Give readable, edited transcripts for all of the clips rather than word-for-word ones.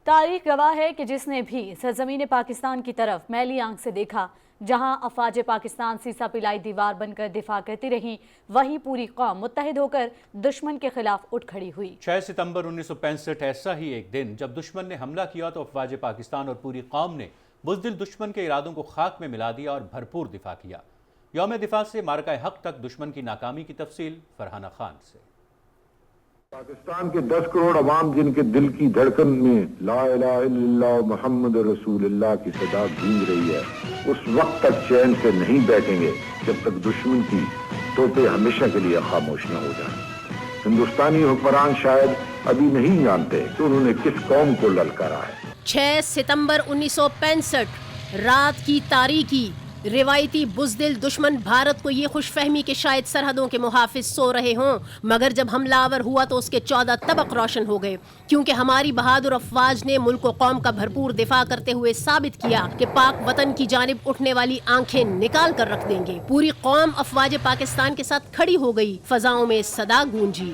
تاریخ گواہ ہے کہ جس نے بھی سرزمین پاکستان کی طرف میلی آنکھ سے دیکھا، جہاں افواج پاکستان سیسا پلائی دیوار بن کر دفاع کرتی رہیں، وہی پوری قوم متحد ہو کر دشمن کے خلاف اٹھ کھڑی ہوئی۔ 6 ستمبر 1965 ایسا ہی ایک دن جب دشمن نے حملہ کیا تو افواج پاکستان اور پوری قوم نے بزدل دشمن کے ارادوں کو خاک میں ملا دیا اور بھرپور دفاع کیا۔ یوم دفاع سے معرکہ حق تک دشمن کی ناکامی کی تفصیل فرحانہ خان سے۔ پاکستان کے 10 کروڑ عوام جن کے دل کی دھڑکن میں لا الہ الا اللہ محمد رسول اللہ کی صدا گونج رہی ہے، اس وقت تک چین سے نہیں بیٹھیں گے جب تک دشمن کی توپیں ہمیشہ کے لیے خاموش نہ ہو جائیں۔ ہندوستانی حکمران شاید ابھی نہیں جانتے کہ انہوں نے کس قوم کو للکارا ہے۔ 6 ستمبر 1965 رات کی تاریکی، روایتی بزدل دشمن بھارت کو یہ خوش فہمی کہ شاید سرحدوں کے محافظ سو رہے ہوں، مگر جب حملہ آور ہوا تو اس کے 14 طبق روشن ہو گئے، کیونکہ ہماری بہادر افواج نے ملک و قوم کا بھرپور دفاع کرتے ہوئے ثابت کیا کہ پاک وطن کی جانب اٹھنے والی آنکھیں نکال کر رکھ دیں گے۔ پوری قوم افواج پاکستان کے ساتھ کھڑی ہو گئی، فضاؤں میں صدا گونجی۔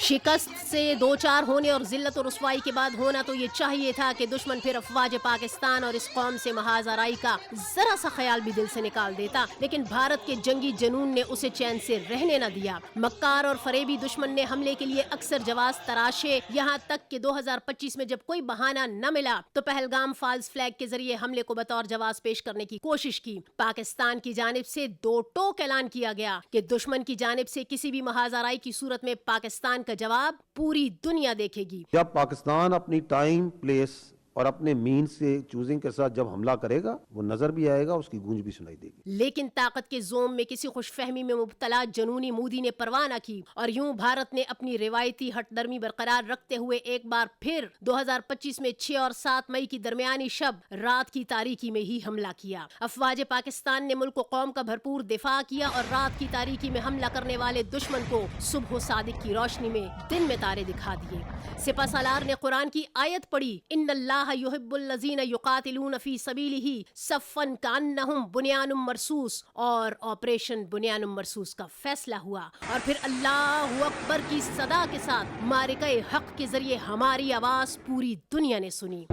شکست سے دوچار ہونے اور ذلت و رسوائی کے بعد ہونا تو یہ چاہیے تھا کہ دشمن پھر افواج پاکستان اور اس قوم سے محاذ آرائی کا ذرا سا خیال بھی دل سے نکال دیتا، لیکن بھارت کے جنگی جنون نے اسے چین سے رہنے نہ دیا۔ مکار اور فریبی دشمن نے حملے کے لیے اکثر جواز تراشے، یہاں تک کہ 2025 میں جب کوئی بہانہ نہ ملا تو پہلگام فالز فلیگ کے ذریعے حملے کو بطور جواز پیش کرنے کی کوشش کی۔ پاکستان کی جانب سے دو ٹوک اعلان کیا گیا کہ دشمن کی جانب سے کسی بھی محاذ آرائی کی صورت میں پاکستان کا جواب پوری دنیا دیکھے گی۔ جب پاکستان اپنی ٹائم، پلیس اور اپنے مین سے چوزنگ کے ساتھ جب حملہ کرے گا، وہ نظر بھی آئے گا، اس کی گونج بھی سنائی دے گی۔ لیکن طاقت کے زوم میں کسی خوش فہمی میں مبتلا جنونی مودی نے پرواہ نہ کی، اور یوں بھارت نے اپنی روایتی ہٹ درمی برقرار رکھتے ہوئے ایک بار پھر 2025 میں 6 اور 7 مئی کی درمیانی شب رات کی تاریکی میں ہی حملہ کیا۔ افواج پاکستان نے ملک و قوم کا بھرپور دفاع کیا اور رات کی تاریکی میں حملہ کرنے والے دشمن کو صبح و صادق کی روشنی میں دن میں تارے دکھا دیے۔ سپہ سالار نے قرآن کی آیت پڑھی، ان اللہ یحب الذین یقاتلون فی سبیلہ صفا کانہم بنیان مرصوص، اور آپریشن بنیان مرصوص کا فیصلہ ہوا، اور پھر اللہ اکبر کی صدا کے ساتھ معرکہ حق کے ذریعے ہماری آواز پوری دنیا نے سنی۔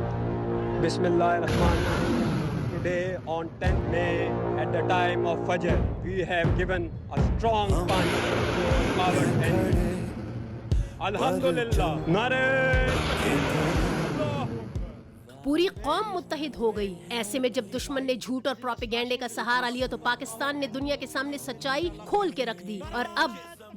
بسم اللہ الرحمن الرحیم۔ Today on 10th May at the time of Fajr we have given a strong punch to coward enemy. Alhamdulillah. پوری قوم متحد ہو گئی۔ ایسے میں جب دشمن نے جھوٹ اور پروپیگینڈے کا سہارا لیا تو پاکستان نے دنیا کے سامنے سچائی کھول کے رکھ دی، اور اب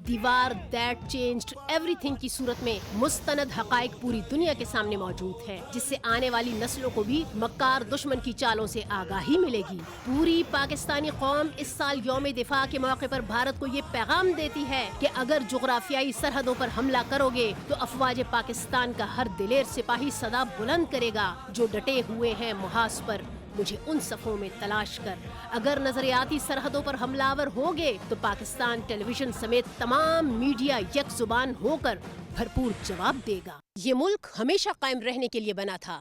دیوار دیٹ چینجڈ ایوری تھنگ کی صورت میں مستند حقائق پوری دنیا کے سامنے موجود ہے، جس سے آنے والی نسلوں کو بھی مکار دشمن کی چالوں سے آگاہی ملے گی۔ پوری پاکستانی قوم اس سال یوم دفاع کے موقع پر بھارت کو یہ پیغام دیتی ہے کہ اگر جغرافیائی سرحدوں پر حملہ کرو گے تو افواج پاکستان کا ہر دلیر سپاہی صدا بلند کرے گا جو ڈٹے ہوئے ہیں محاذ پر مجھے ان صفوں میں تلاش کر۔ اگر نظریاتی سرحدوں پر حملہ آور ہوگے تو پاکستان ٹیلی ویژن سمیت تمام میڈیا یک زبان ہو کر بھرپور جواب دے گا۔ یہ ملک ہمیشہ قائم رہنے کے لیے بنا تھا،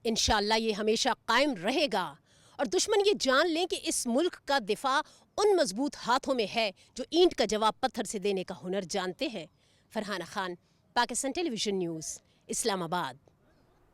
انشاءاللہ یہ ہمیشہ قائم رہے گا، اور دشمن یہ جان لیں کہ اس ملک کا دفاع ان مضبوط ہاتھوں میں ہے جو اینٹ کا جواب پتھر سے دینے کا ہنر جانتے ہیں۔ فرحانہ خان، پاکستان ٹیلی ویژن نیوز، اسلام آباد۔